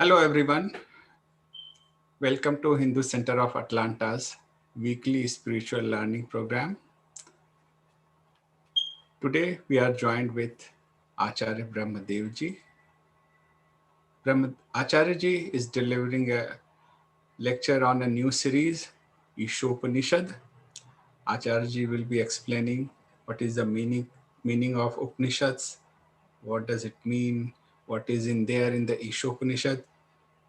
Hello, everyone. Welcome to Hindu Center of Atlanta's weekly spiritual learning program. Today, we are joined with Acharya Brahmadev ji. Acharya ji is delivering a lecture on a new series, Eeshopanishad. Acharya ji will be explaining what is the meaning of Upanishads, what does it mean, what is in there in the Eeshopanishad,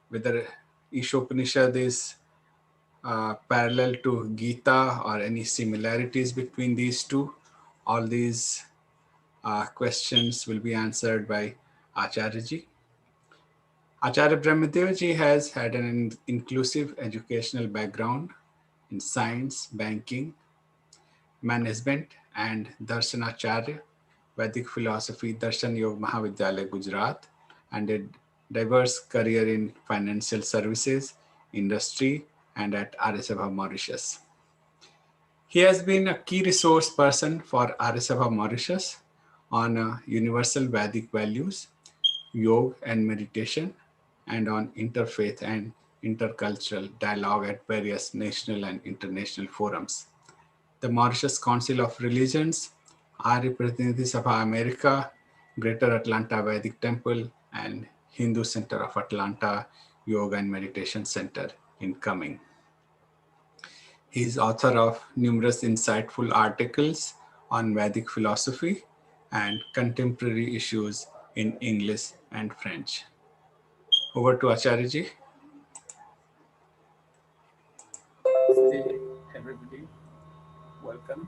whether Eeshopanishad is parallel to Gita or any similarities between these two. All these questions will be answered by Acharya ji. Acharya Brahmadev ji has had an inclusive educational background in science, banking, management, and Darshanacharya, Vedic philosophy, Darshan Yoga Mahavidyalaya, Gujarat, and a diverse career in financial services, industry, and at Arya Sabha, Mauritius. He has been a key resource person for Arya Sabha Mauritius on universal Vedic values, yoga and meditation, and on interfaith and intercultural dialogue at various national and international forums. The Mauritius Council of Religions, Arya Pratinidhi Sabha America, Greater Atlanta Vedic Temple, and Hindu Center of Atlanta Yoga and Meditation Center in Cumming. He is author of numerous insightful articles on Vedic philosophy and contemporary issues in English and French. Over to Acharya. Namaste, everybody. Welcome.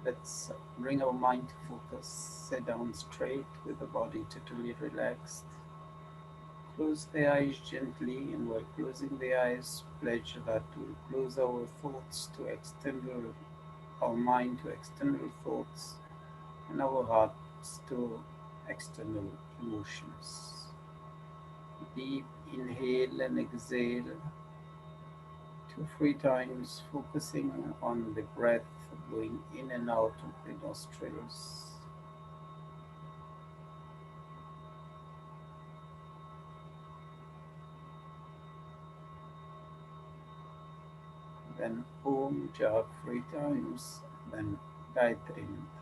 Let's bring our mind to focus. Sit down straight with the body totally relaxed. Close the eyes gently, and while closing the eyes, pledge that we'll close our thoughts to external, our mind to external thoughts, and our hearts to external emotions. Deep inhale and exhale 2-3 times, focusing on the breath going in and out of the nostrils. Then Om Jap 3 times, then Gayatri Mantra.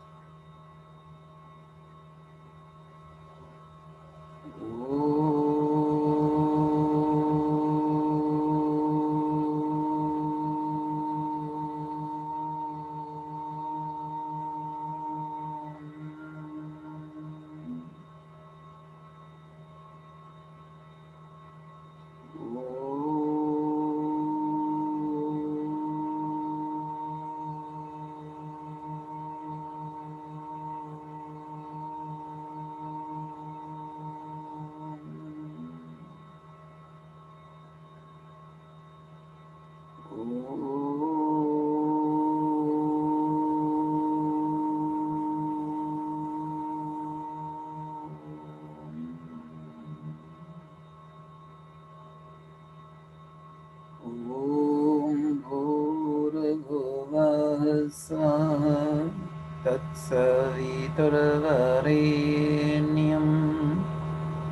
तत्सवितुर्वरेण्यं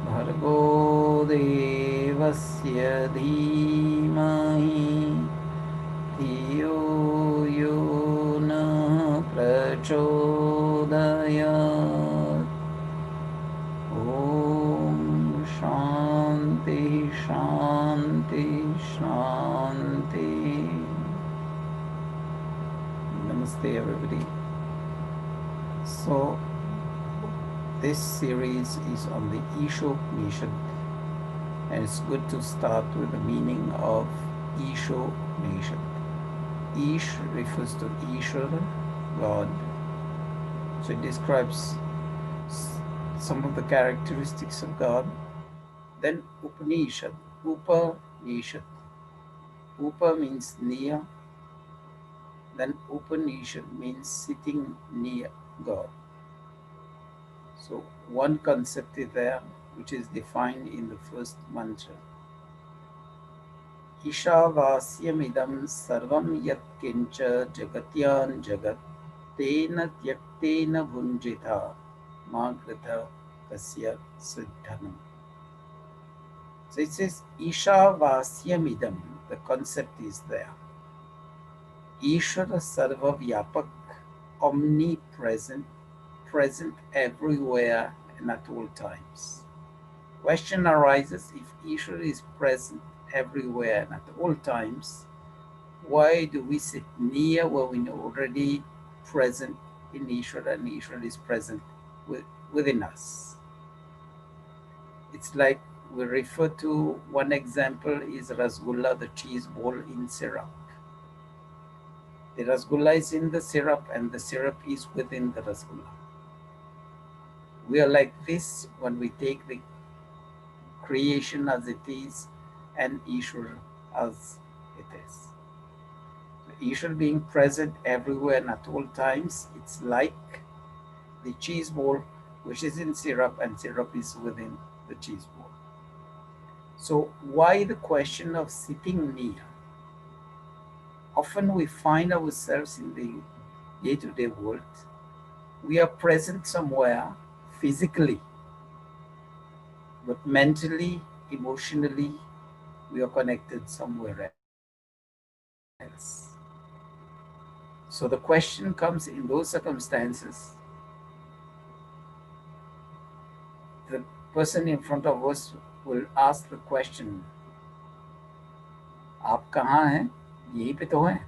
भर्गो देवस्य धीमहि धियो यो नः प्रचोदयात्. ॐ शान्ति शान्ति शान्ति. Namaste, everybody. So, this series is on the Eeshopanishad, and it's good to start with the meaning of Eeshopanishad. Eesh refers to Ishvara, God. So it describes some of the characteristics of God. Then Upanishad, Upanishad. Upa means near. Then Upanishad means sitting near God. So one concept is there which is defined in the first mantra. Ishavasyamidam sarvam yat kincha jagatyan jagat tena tyaktena bhunjitha magratha kasya siddhanam. So it says Eeshopanishad. The concept is there. Ishvara Sarva Vyapak, omnipresent, present everywhere and at all times. Question arises, if Ishvara is present everywhere and at all times, why do we sit near where we know already present in Ishvara and Ishvara is present within us? It's like we refer to one example is Rasgulla, the cheese ball in syrup. The rasgulla is in the syrup and the syrup is within the rasgulla. We are like this when we take the creation as it is and Ishwar as it is. So Ishwar being present everywhere and at all times, it's like the cheese ball which is in syrup and syrup is within the cheese ball. So why the question of sitting near? Often we find ourselves in the day-to-day world. We are present somewhere physically, but mentally, emotionally, we are connected somewhere else. So the question comes in those circumstances, the person in front of us will ask the question, आप कहाँ हैं? यहीं पे तो हैं.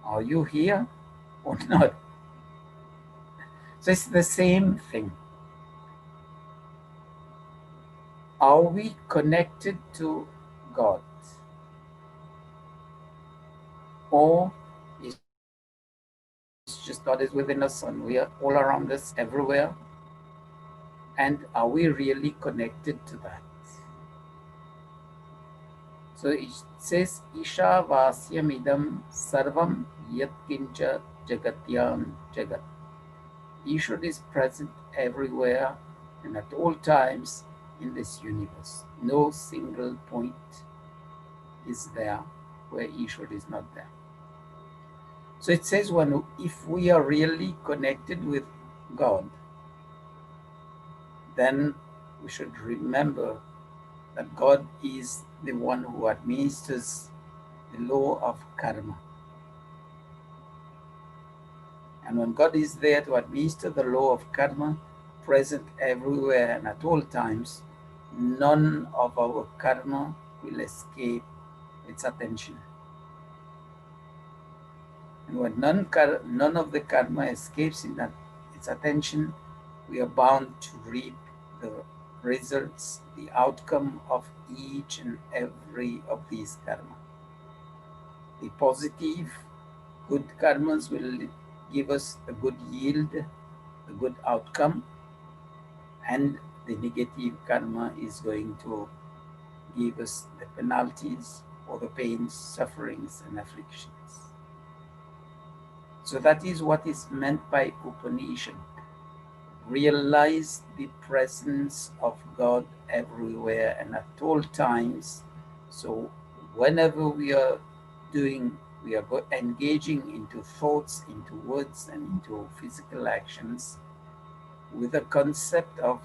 Are you here or not? So it's the same thing. Are we connected to God? Or it's just God is within us and we are all around us everywhere? And are we really connected to that? So it says Isha Vasyamidam Sarvam Yatkincha Jagatyam Jagat. Ishwar is present everywhere and at all times in this universe. No single point is there where Ishwar is not there. So it says if we are really connected with God, then we should remember that God is the one who administers the law of karma. And when God is there to administer the law of karma, present everywhere and at all times, none of our karma will escape its attention. And when none of the karma escapes its attention, we are bound to reap the results, the outcome of each and every of these karma. The positive, good karmas will give us a good yield, a good outcome, and the negative karma is going to give us the penalties or the pains, sufferings, and afflictions. So that is what is meant by Upanishad. Realize the presence of God everywhere and at all times. So whenever we are engaging into thoughts, into words, and into physical actions with the concept of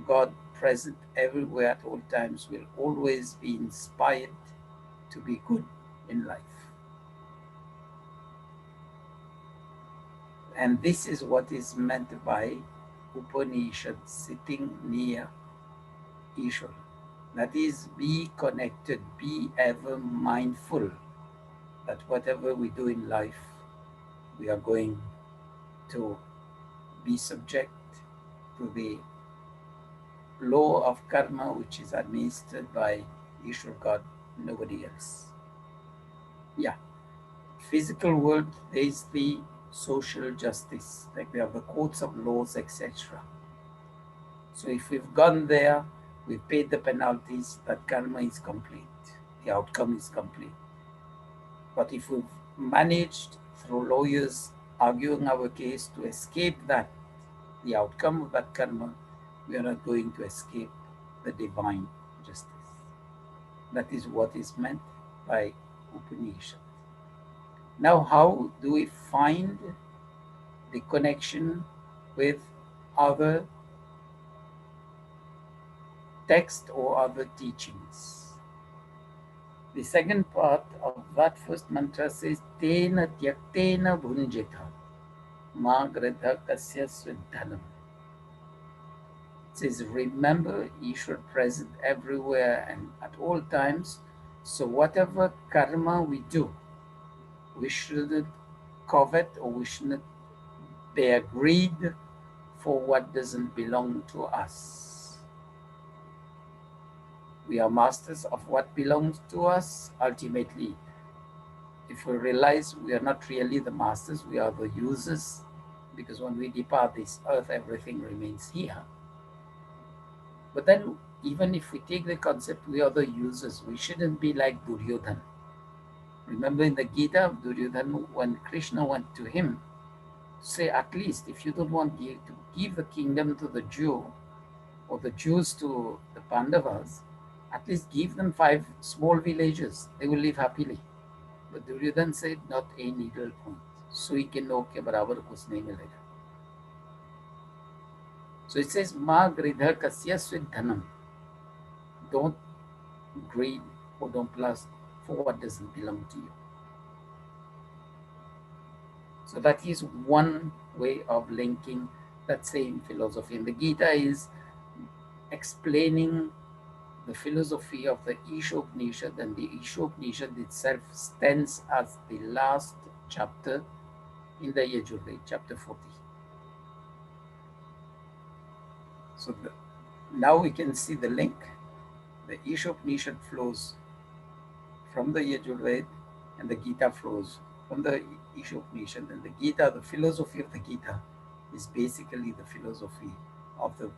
God present everywhere at all times, will always be inspired to be good in life. And this is what is meant by Upanishad, sitting near Ishvara. That is, be connected, be ever mindful that whatever we do in life, we are going to be subject to the law of karma, which is administered by Ishvara God, nobody else. Yeah, physical world, there is the social justice, like we have the courts of laws, etc. So if we've gone there, we've paid the penalties, that karma is complete, the outcome is complete. But if we've managed through lawyers arguing our case to escape that, the outcome of that karma, we are not going to escape the divine justice. That is what is meant by Upanishad. Now, how do we find the connection with other text or other teachings. The second part of that first mantra says, Tena tyaktena bhunjita ma gridha kasya svidhanam. It says, remember Ishwar present everywhere and at all times. So whatever karma we do, we shouldn't covet or we shouldn't bear greed for what doesn't belong to us. We are masters of what belongs to us. Ultimately, if we realize we are not really the masters, we are the users, because when we depart this earth, everything remains here. But then, even if we take the concept we are the users, we shouldn't be like Duryodhan. Remember in the Gita, Duryodhan, when Krishna went to him, say, at least if you don't want to give the kingdom to the Jew or the Jews to the Pandavas, at least give them 5 small villages. They will live happily. But Duryodhan said, not a needle point. सुई के नोक के बराबर कुछ नहीं मिलेगा. So it says, Ma gridha kasya svidhanam. Don't greed or don't lust for what doesn't belong to you. So that is one way of linking that same philosophy. And the Gita is explaining the philosophy of the Eeshopanishad, and the Eeshopanishad itself stands as the last chapter in the Yajurveda, chapter 40. So now we can see the link. The Eeshopanishad flows from the Yajurveda, and the Gita flows from the Eeshopanishad. And the Gita, the philosophy of the Gita, is basically the philosophy of the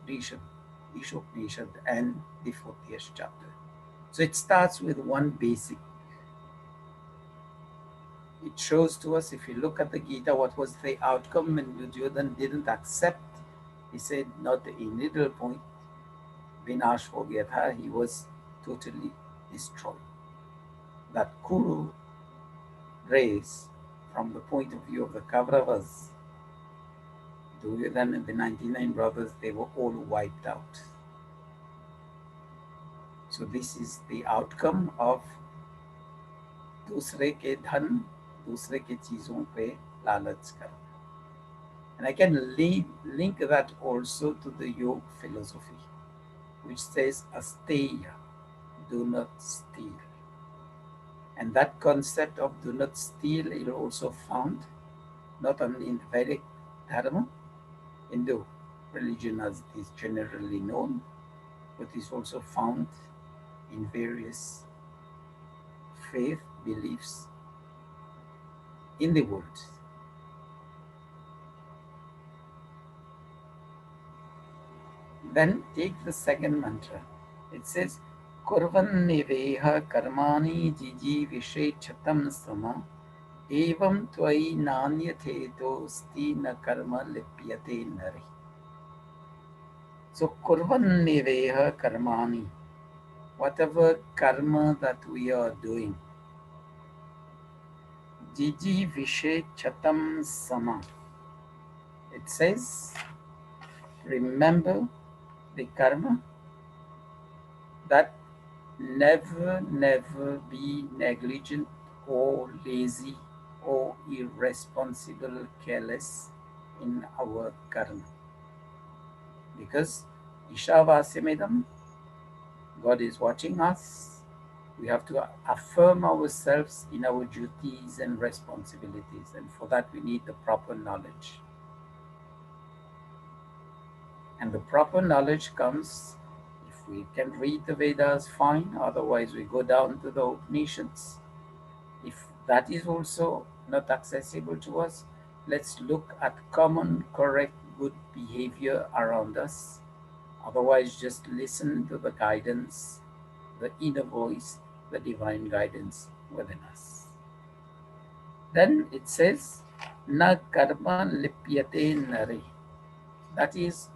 Eeshopanishad and the 40th chapter. So it starts with one basic. It shows to us, if you look at the Gita, what was the outcome when Duryodhan didn't accept. He said, not a needle point. Vinash ho gaya tha. He was totally destroyed. That Kuru race, from the point of view of the Kauravas, Duryodhan and the 99 brothers, they were all wiped out. So this is the outcome of दूसरे के धन, दूसरे के चीजों पे लालच करना. And I can link that also to the yoga philosophy, which says asteya, do not steal. And that concept of do not steal is also found not only in Vedic Dharma, Hindu religion as it is generally known, but is also found in various faith beliefs in the world. Then take the second mantra. It says, Kurvan niveha karmani jiji vishechatam sama evam tvai nanyatheto sti na karma lipyate nari. So Kurvan niveha karmani, whatever karma that we are doing, jiji vishechatam sama. It says, remember the karma that never be negligent or lazy or irresponsible, careless in our karma. Because Ishavasimedam, God is watching us. We have to affirm ourselves in our duties and responsibilities, and for that we need the proper knowledge. And the proper knowledge comes, if we can read the Vedas, fine, otherwise we go down to the Upanishads. If that is also not accessible to us, let's look at common, correct, good behavior around us. Otherwise, just listen to the guidance, the inner voice, the divine guidance within us. Then it says, Na karma lipyate nari. That is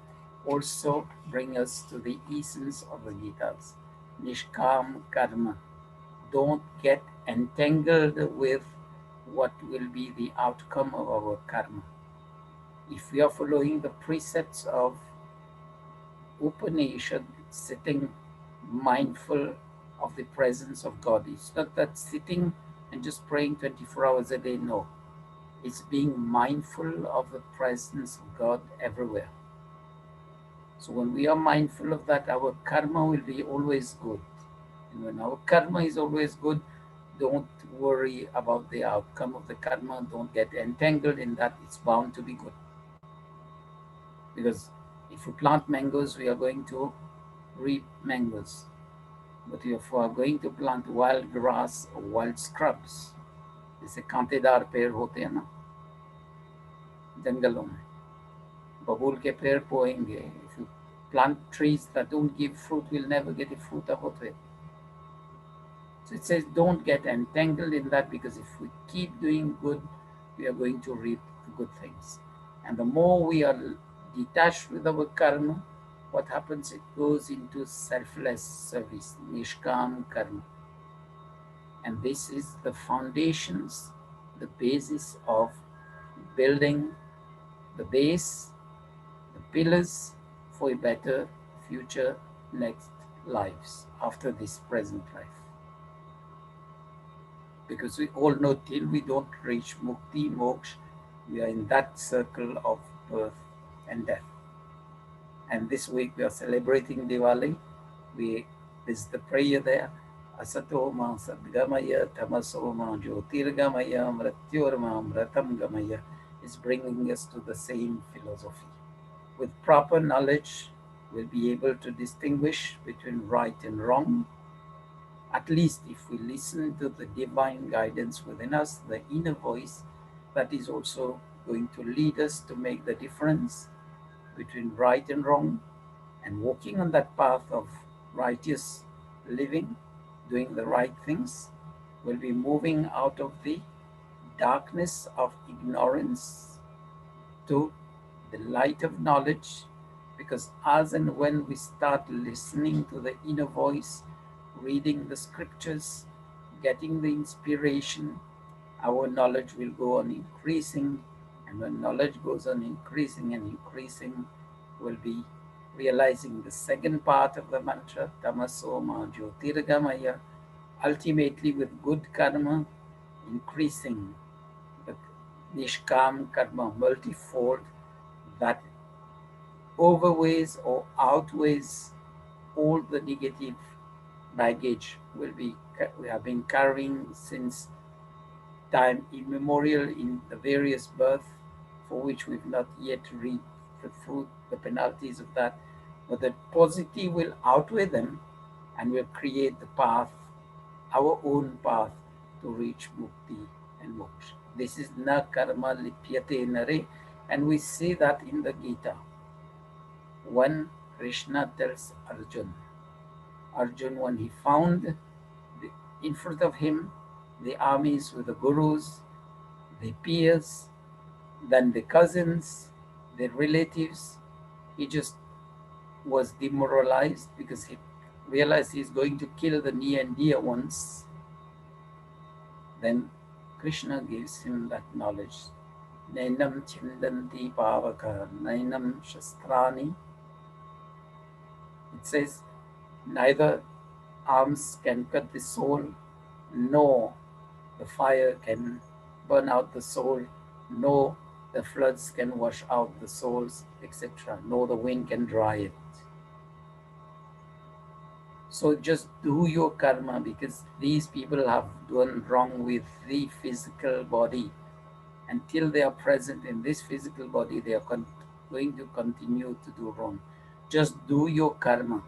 also bring us to the essence of the Gita's Nishkam karma. Don't get entangled with what will be the outcome of our karma. If we are following the precepts of Upanishad, sitting mindful of the presence of God. It's not that sitting and just praying 24 hours a day. No, it's being mindful of the presence of God everywhere. So when we are mindful of that, our karma will be always good. And when our karma is always good, don't worry about the outcome of the karma. Don't get entangled in that. It's bound to be good. Because if we plant mangoes, we are going to reap mangoes. But if we are going to plant wild grass or wild scrubs, जैसे कांटेदार पेड़ होते हैं ना जंगलों में, बबूल के पेड़ बोएंगे. If you plant trees that don't give fruit, will never get a fruit out of it. So it says don't get entangled in that, because if we keep doing good, we are going to reap the good things. And the more we are detached with our karma, what happens? It goes into selfless service, nishkam karma. And this is the foundations, the basis of building the base, the pillars for a better future, next lives after this present life. Because we all know till we don't reach mukti, moksha, we are in that circle of birth and death. And this week we are celebrating Diwali. There's the prayer there. Asato ma sadgamaya tamaso ma jyotirgamaya mrityorma mratam gamaya is bringing us to the same philosophy. With proper knowledge, we'll be able to distinguish between right and wrong. At least if we listen to the divine guidance within us, the inner voice that is also going to lead us to make the difference between right and wrong, and walking on that path of righteous living, doing the right things, will be moving out of the darkness of ignorance to the light of knowledge. Because as and when we start listening to the inner voice, reading the scriptures, getting the inspiration, our knowledge will go on increasing. And when knowledge goes on increasing and increasing, we'll be realizing the second part of the mantra, Tamaso Ma Jyotirgamaya, ultimately with good karma, increasing the Nishkam karma multifold, that overweighs or outweighs all the negative baggage we have been carrying since time immemorial in the various births, for which we've not yet reaped the fruit, the penalties of that. But the positive will outweigh them and will create the path, our own path to reach mukti and moksha. This is na karma lipyate nare, and we see that in the Gita. When Krishna tells Arjun, when he found in front of him the armies with the gurus, the peers, then the cousins, the relatives, he just was demoralized because he realized he's going to kill the near and dear ones. Then Krishna gives him that knowledge. Nainam chindanti pavaka, nainam shastrani. It says, neither arms can cut the soul, nor the fire can burn out the soul, nor the floods can wash out the souls, etc., nor the wind can dry it. So just do your karma, because these people have done wrong with the physical body. Until they are present in this physical body, they are going to continue to do wrong. Just do your karma.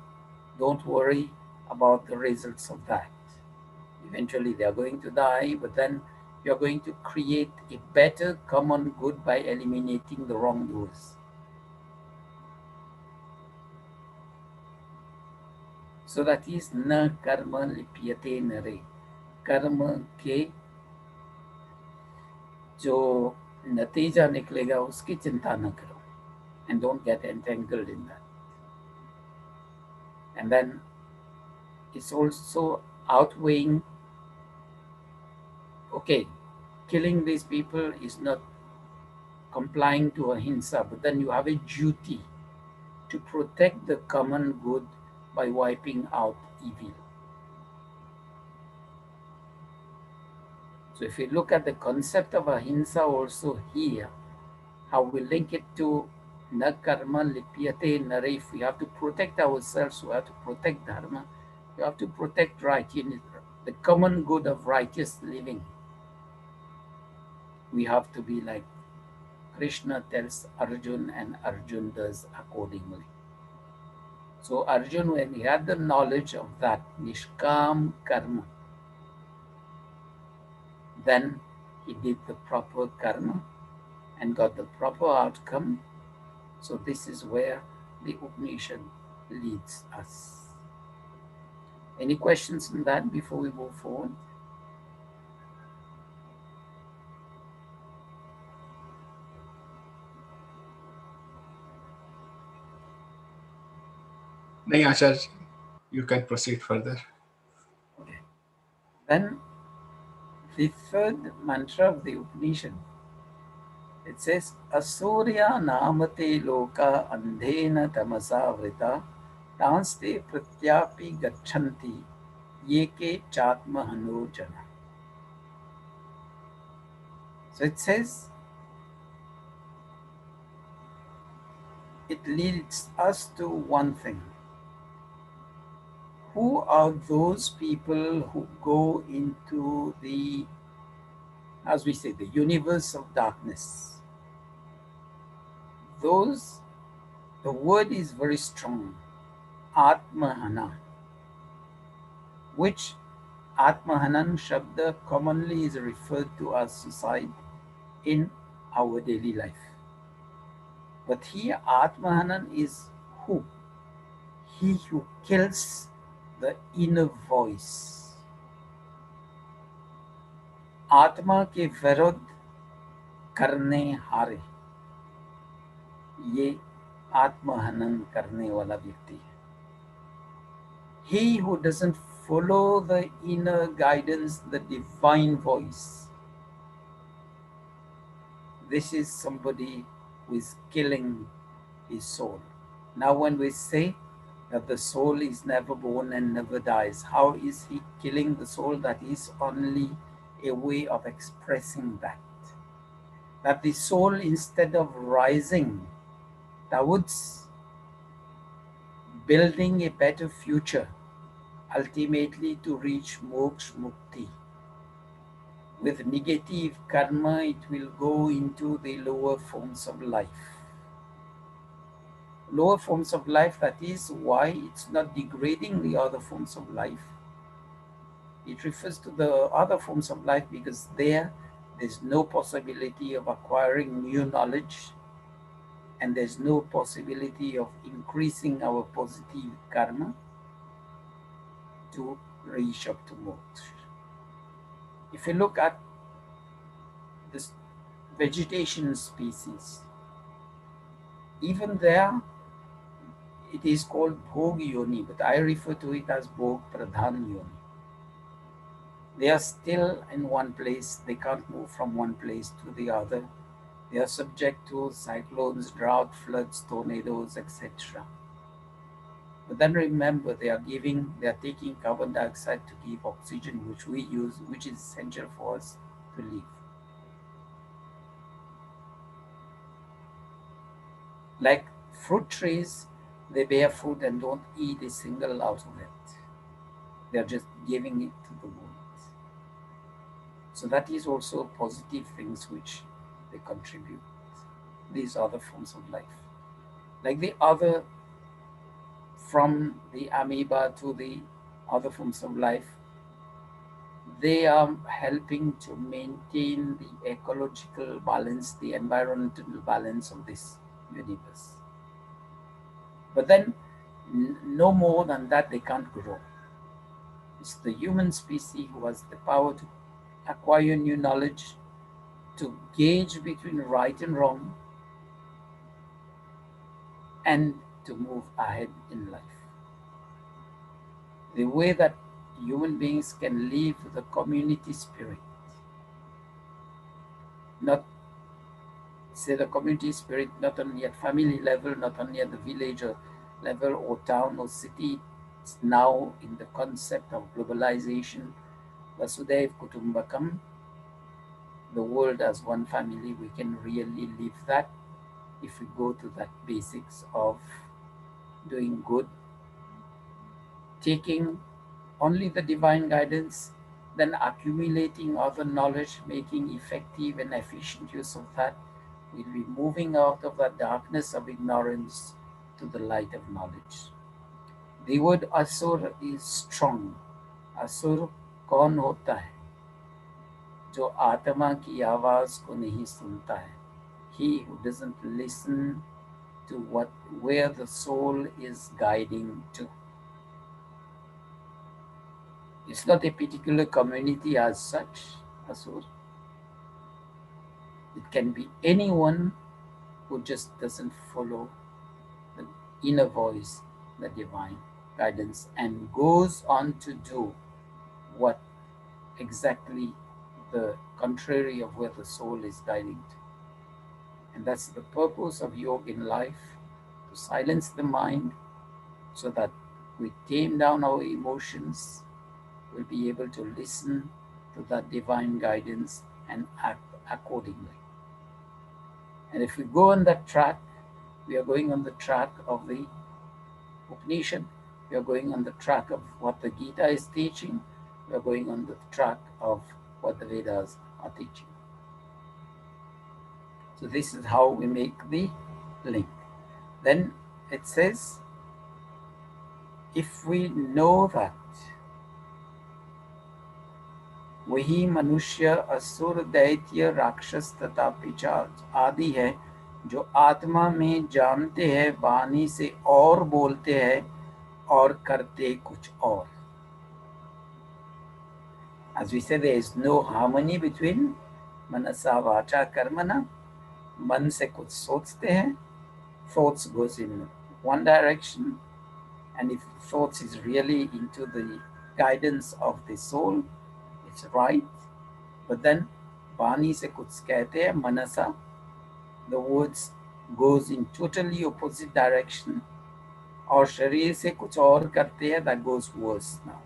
Don't worry about the results of that. Eventually they are going to die, but then you are going to create a better common good by eliminating the wrongdoers. So that is na karma lipyate nare. कर्म के जो नतीजा निकलेगा उसकी चिंता न करो, and don't get entangled in that. And then it's also outweighing, okay, killing these people is not complying to ahimsa, but then you have a duty to protect the common good by wiping out evil. So if you look at the concept of ahimsa also here, how we link it to na karma lipyate nare, if we have to protect ourselves, we have to protect dharma, we have to protect the common good of righteous living. We have to be like Krishna tells Arjun, and Arjun does accordingly. So Arjun, when he had the knowledge of that Nishkam karma, then he did the proper karma and got the proper outcome. So this is where the Upanishad leads us. Any questions on that before we move forward? Nahi, Acharya, you can proceed further. Okay. Then the third mantra of the Upanishad, it says, Asurya namate loka andhena tamasa vrita tanste pratyapi gachanti yeke chatma hanojana. So it says, it leads us to one thing. Who are those people who go into the, as we say, the universe of darkness? Those, the word is very strong, Atmahana, which Atmahanan Shabda commonly is referred to as suicide in our daily life. But here, Atmahanan is who? He who kills the inner voice. आत्मा के विरुद्ध करने हारे, ये आत्महनन करने वाला व्यक्ति है. He who doesn't follow the inner guidance, the divine voice, this is somebody who is killing his soul. Now, when we say that the soul is never born and never dies, how is he killing the soul? That is only a way of expressing that. That the soul, instead of rising towards building a better future, ultimately to reach moksha mukti, with negative karma, it will go into the lower forms of life. Lower forms of life, that is why it's not degrading the other forms of life. It refers to the other forms of life because there's no possibility of acquiring new knowledge, and there's no possibility of increasing our positive karma to reach up to moksha. If you look at this vegetation species, even there it is called Bhog Yoni, but I refer to it as Bhog Pradhan Yoni. They are still in one place, they can't move from one place to the other. They are subject to cyclones, drought, floods, tornadoes, etc. But then remember, they are taking carbon dioxide to give oxygen, which we use, which is essential for us to live. Like fruit trees, they bear fruit and don't eat a single out of it. They are just giving it to the world. So that is also positive things which they contribute. These other forms of life. Like the other, from the amoeba to the other forms of life, they are helping to maintain the ecological balance, the environmental balance of this universe. But then, no more than that, they can't grow. It's the human species who has the power to acquire new knowledge, to gauge between right and wrong, and to move ahead in life. The way that human beings can live the community spirit, not say the community spirit not only at family level, not only at the village or level or town or city, Now, in the concept of globalization, Vasudhaiv Kutumbakam, the world as one family, we can really live that if we go to that basics of doing good, taking only the divine guidance, then accumulating other knowledge, making effective and efficient use of that, we'll be moving out of the darkness of ignorance to the light of knowledge. The word asur is strong. असुर कौन होता है जो आत्मा की आवाज को नहीं सुनता है? He who doesn't listen to what where the soul is guiding to. It's not a particular community as such, asur. It can be anyone who just doesn't follow the inner voice, the divine guidance, and goes on to do what exactly the contrary of where the soul is guiding to. And that's the purpose of yoga in life, to silence the mind so that we tame down our emotions, we'll be able to listen to that divine guidance and act accordingly. And if we go on that track, we are going on the track of the Upanishad, we are going on the track of what the Gita is teaching, we are going on the track of what the Vedas are teaching. So this is how we make the link. Then it says, if we know that वही मनुष्य असुर दैत्य राक्षस तथा पिशाच आदि है जो आत्मा में जानते हैं, वाणी से और बोलते हैं और करते कुछ और. As we say, there is no harmony between मनसा वाचा कर्मणा. मन से कुछ सोचते हैं, thoughts goes in one direction, and if thoughts is really into the guidance of the soul, it's right. But then वाणी से कुछ कहते हैं, मनसा, the words goes in totally opposite direction. और शरीर से कुछ और करते हैं, that goes worse now.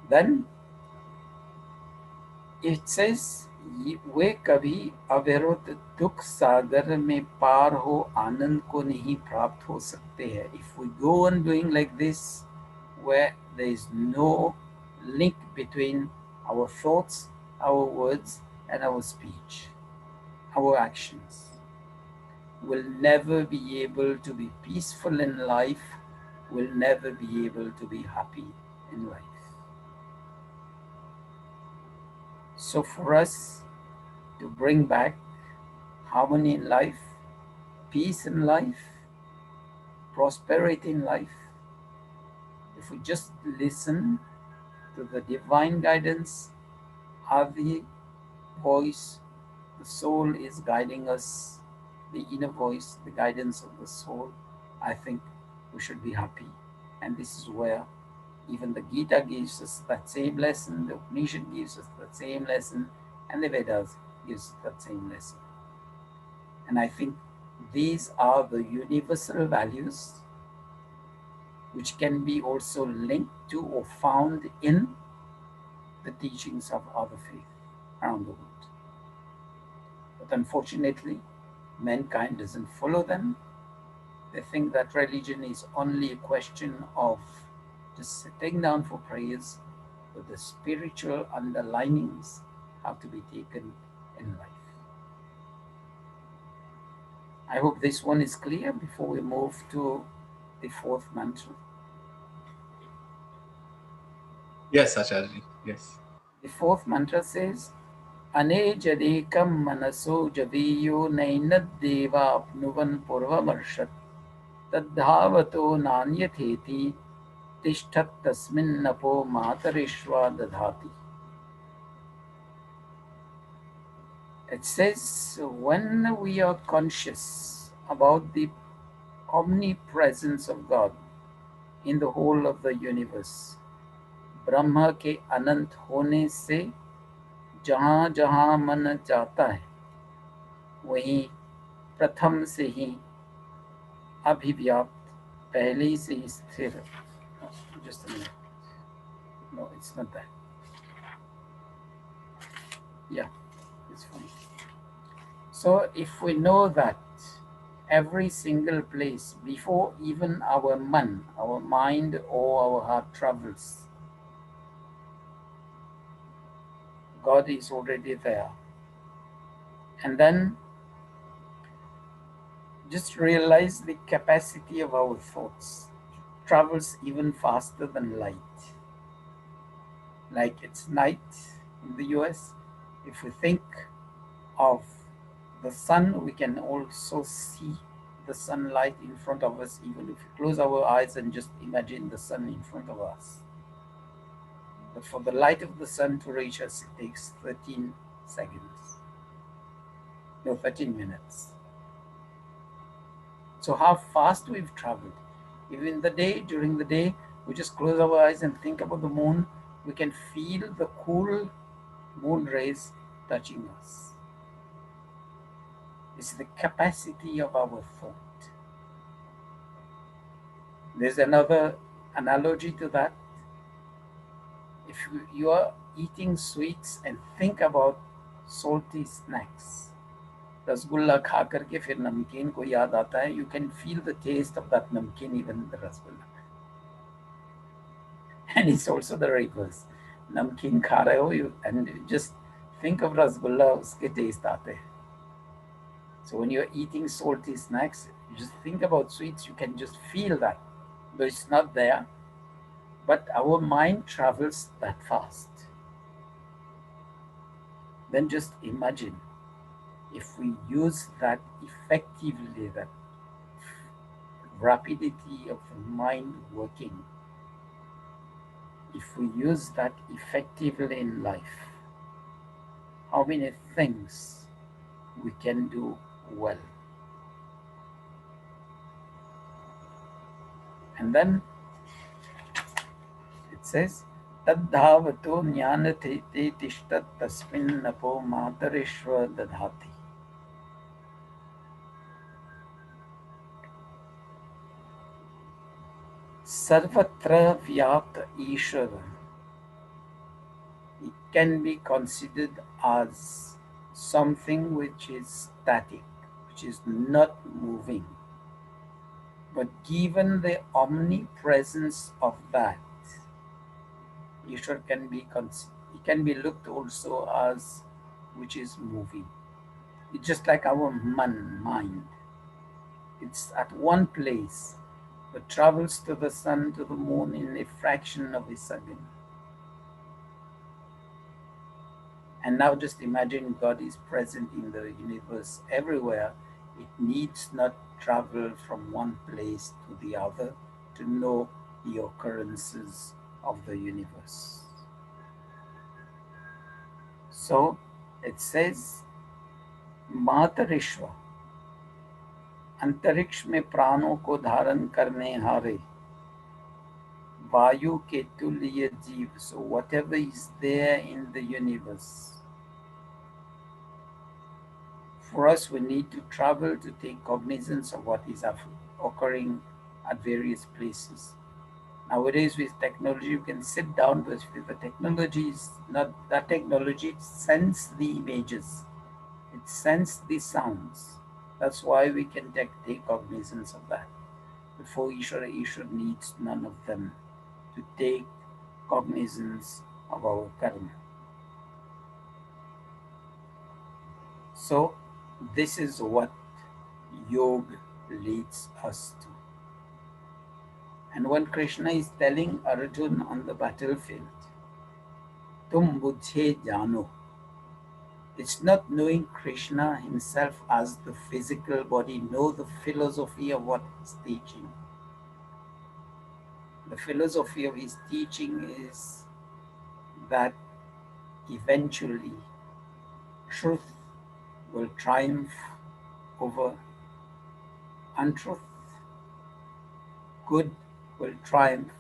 Then it says, वे कभी अविरत दुख सागर में पार हो आनंद को नहीं प्राप्त हो सकते हैं. If we go on doing like this, where there is no link between our thoughts, our words, and our speech, our actions, will never be able to be peaceful in life, will never be able to be happy in life. So for us to bring back harmony in life, peace in life, prosperity in life, if we just listen to the divine guidance, Adi voice, the soul is guiding us, the inner voice, the guidance of the soul, I think we should be happy. And this is where even the Gita gives us that same lesson, the Upanishad gives us that same lesson, and the Vedas gives us that same lesson. And I think these are the universal values which can be also linked to or found in the teachings of other faiths around the world. But unfortunately, mankind doesn't follow them. They think that religion is only a question of just sitting down for prayers, but the spiritual underlinings have to be taken in life. I hope this one is clear before we move to the fourth mantra. Yes, Acharya. Yes. The fourth mantra says, अनेजदेकं मनसो जवीयो नैनद्देवाप्नुवन् पूर्वमर्षत् तद्धावतो नान्यथेति तिष्ठत्तस्मिन्नपो मातरिश्वा दधाति. It says, when we are conscious about the omnipresence of God in the whole of the universe, ब्रह्म के अनंत होने से जहाँ जहाँ मन जाता है वहीं प्रथम से ही अभिव्याप्त पहले से स्थिर. Just a minute. No, it's not that. Yeah, it's fine. So if we know that every single place before even our mind or our heart travels, God is already there. And then just realize the capacity of our thoughts. It travels even faster than light. Like it's night in the US. If we think of the sun, we can also see the sunlight in front of us, even if we close our eyes and just imagine the sun in front of us. But for the light of the sun to reach us, it takes 13 seconds. No, 13 minutes. So how fast we've traveled. Even the day, during the day, we just close our eyes and think about the moon. We can feel the cool moon rays touching us. It's the capacity of our thought. There's another analogy to that. If you are eating sweets and think about salty snacks, rasgulla खा करके फिर नमकीन को याद आता है, you can feel the taste of that namkeen even in the rasgulla. And it's also the reverse. नमकीन खा रहे हो you and just think of rasgulla, उसके taste आते हैं. So when you're eating salty snacks, you just think about sweets, you can just feel that. Though it's not there, but our mind travels that fast. Then just imagine if we use that effectively, that rapidity of the mind working, if we use that effectively in life, how many things we can do well. And then it says, Tadhavato jnanate te tishtat tasmin napo matarishva dadhati. Sarvatra vyapta Ishvara. It can be considered as something which is static, which is not moving. But given the omnipresence of that, Ishvar it can be looked also as which is moving. It's just like our mind. It's at one place, but travels to the sun, to the moon in a fraction of a second. And now just imagine God is present in the universe everywhere. It needs not travel from one place to the other to know the occurrences of the universe. So it says, मातरिश्व अंतरिक्ष में प्राणों को धारण करने हारे वायु के तुल्य जीव. So whatever is there in the universe, for us, we need to travel to take cognizance of what is occurring at various places. Nowadays, with technology, you can sit down, but the technology is not that technology, it sends the images, it sends the sounds. That's why we can take cognizance of that. Before Ishvara needs none of them to take cognizance of our karma. So, this is what yoga leads us to. And when Krishna is telling Arjuna on the battlefield, Tum Budhe Jano, it's not knowing Krishna himself as the physical body, know the philosophy of what he's teaching. The philosophy of his teaching is that eventually truth will triumph over untruth, good will triumph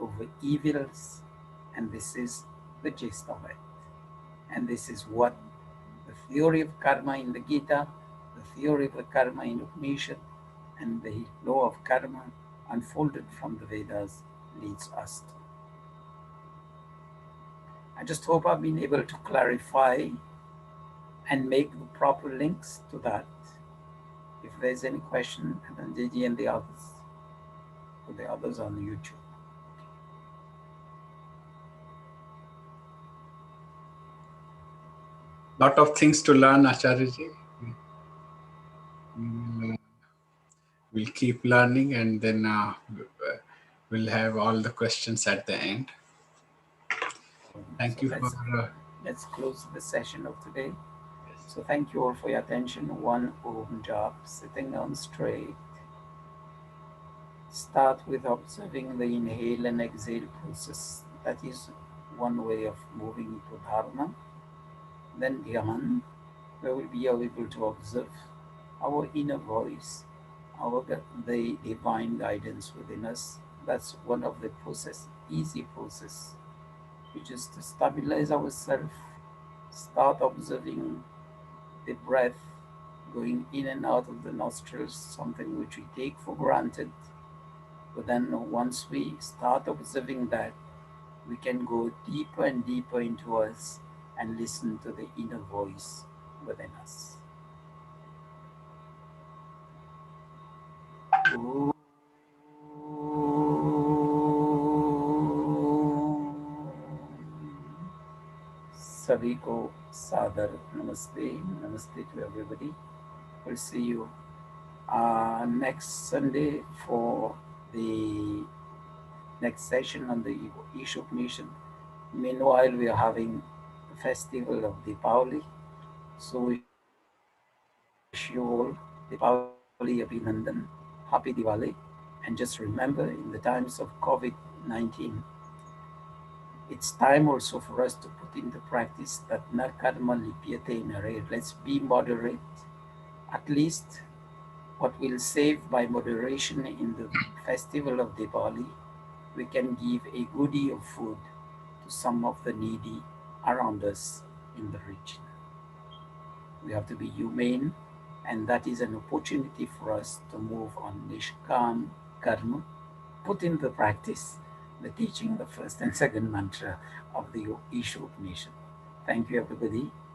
over evils, and this is the gist of it. And this is what the theory of karma in the Gita, the theory of the karma in Upanishad, and the law of karma unfolded from the Vedas leads us to. I just hope I've been able to clarify and make the proper links to that. If there's any question, and then JG and the others, to the others on YouTube. Lot of things to learn, Acharya ji. We will keep learning, and then we'll have all the questions at the end. Thank So you for let's close the session of today. yes. So thank you all for your attention. One Om job, sitting on straight. Start with observing the inhale and exhale process. That is one way of moving into dharana. Then dhyan, where we'll be able to observe our inner voice, the divine guidance within us. That's one of the process, easy process, which is to stabilize ourselves, start observing the breath going in and out of the nostrils, something which we take for granted. But then once we start observing that, we can go deeper and deeper into us and listen to the inner voice within us. Om. सभी को सादर नमस्ते नमस्ते to everybody. We'll see you next Sunday for the next session on the Eeshopanishad. Meanwhile, we are having the festival of Deepavali. So wish you all Deepavali Abhinandan, Happy Diwali, and just remember in the times of COVID-19, it's time also for us to put into practice that na karma lipyate nare. Let's be moderate. At least what we'll save by moderation in the festival of Diwali, we can give a goodie of food to some of the needy around us in the region. We have to be humane, and that is an opportunity for us to move on Nishkam Karma, put into practice the teaching, the first and second mantra of the Eeshopanishad. Thank you, everybody.